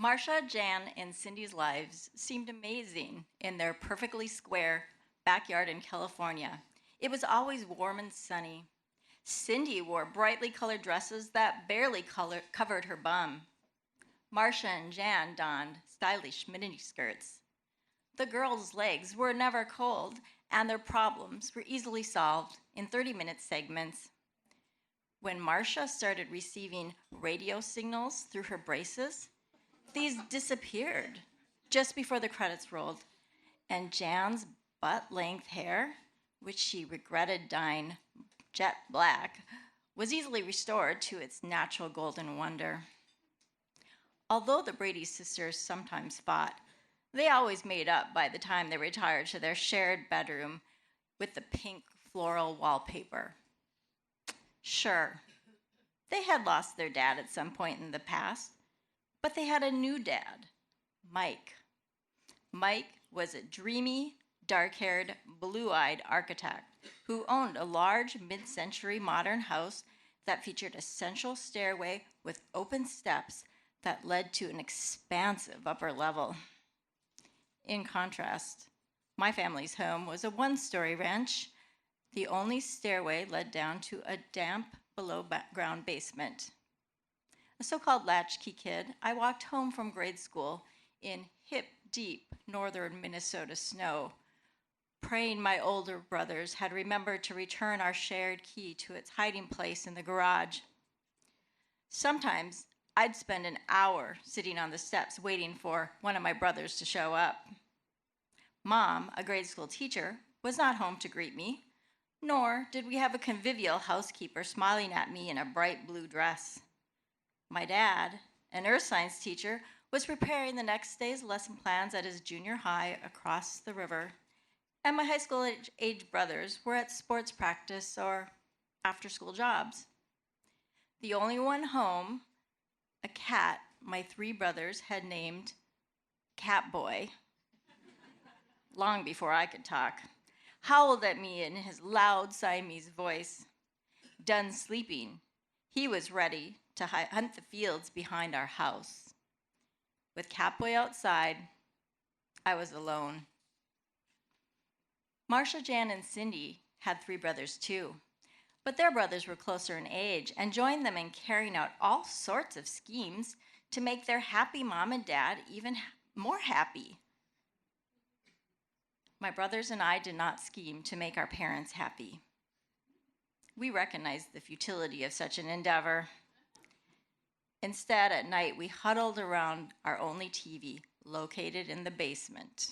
Marcia, Jan, and Cindy's lives seemed amazing in their perfectly square backyard in California. It was always warm and sunny. Cindy wore brightly colored dresses that barely covered her bum. Marcia and Jan donned stylish miniskirts. The girls' legs were never cold, and their problems were easily solved in 30-minute segments. When Marcia started receiving radio signals through her braces, these disappeared just before the credits rolled, and Jan's butt-length hair, which she regretted dyeing jet black, was easily restored to its natural golden wonder. Although the Brady sisters sometimes fought, they always made up by the time they retired to their shared bedroom with the pink floral wallpaper. Sure, they had lost their dad at some point in the past, but they had a new dad, Mike. Mike was a dreamy, dark-haired, blue-eyed architect who owned a large mid-century modern house that featured a central stairway with open steps that led to an expansive upper level. In contrast, my family's home was a one-story ranch. The only stairway led down to a damp below-ground basement. A so-called latchkey kid, I walked home from grade school in hip-deep northern Minnesota snow, praying my older brothers had remembered to return our shared key to its hiding place in the garage. Sometimes I'd spend an hour sitting on the steps waiting for one of my brothers to show up. Mom, a grade school teacher, was not home to greet me, nor did we have a convivial housekeeper smiling at me in a bright blue dress. My dad, an earth science teacher, was preparing the next day's lesson plans at his junior high across the river, and my high school age brothers were at sports practice or after-school jobs. The only one home, a cat my three brothers had named Catboy, long before I could talk, howled at me in his loud Siamese voice. Done sleeping, he was ready to hunt the fields behind our house. With Catboy outside, I was alone. Marcia, Jan, and Cindy had three brothers too, but their brothers were closer in age and joined them in carrying out all sorts of schemes to make their happy mom and dad even more happy. My brothers and I did not scheme to make our parents happy. We recognized the futility of such an endeavor. Instead, at night, we huddled around our only TV, located in the basement.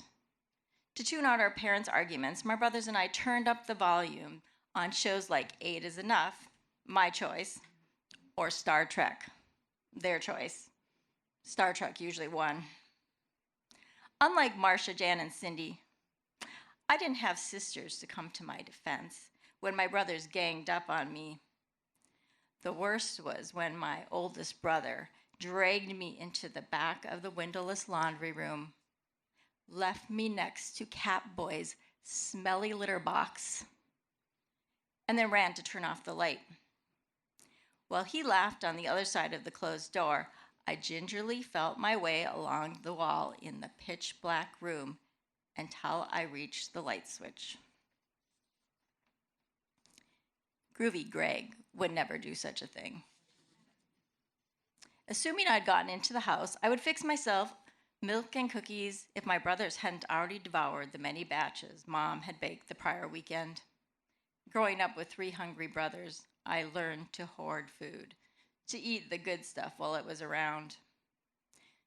To tune out our parents' arguments, my brothers and I turned up the volume on shows like 8 is Enough, my choice, or Star Trek, their choice. Star Trek usually won. Unlike Marcia, Jan, and Cindy, I didn't have sisters to come to my defense when my brothers ganged up on me. The worst was when my oldest brother dragged me into the back of the windowless laundry room, left me next to Catboy's smelly litter box, and then ran to turn off the light. While he laughed on the other side of the closed door, I gingerly felt my way along the wall in the pitch black room until I reached the light switch. Groovy Greg would never do such a thing. Assuming I'd gotten into the house, I would fix myself milk and cookies if my brothers hadn't already devoured the many batches Mom had baked the prior weekend. Growing up with 3 hungry brothers, I learned to hoard food, to eat the good stuff while it was around.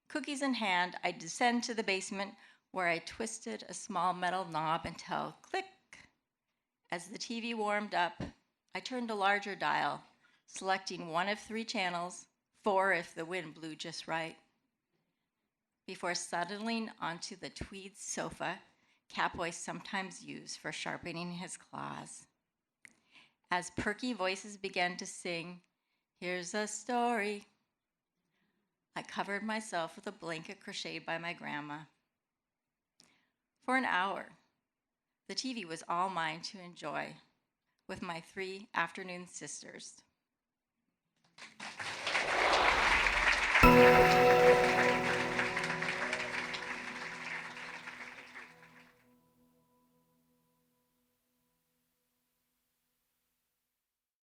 Cookies in hand, I'd descend to the basement where I twisted a small metal knob until click. As the TV warmed up, I turned a larger dial, selecting one of 3 channels, 4 if the wind blew just right. Before settling onto the tweed sofa Catboy sometimes used for sharpening his claws. As perky voices began to sing, "Here's a story," I covered myself with a blanket crocheted by my grandma. For an hour, the TV was all mine to enjoy with my 3 afternoon sisters.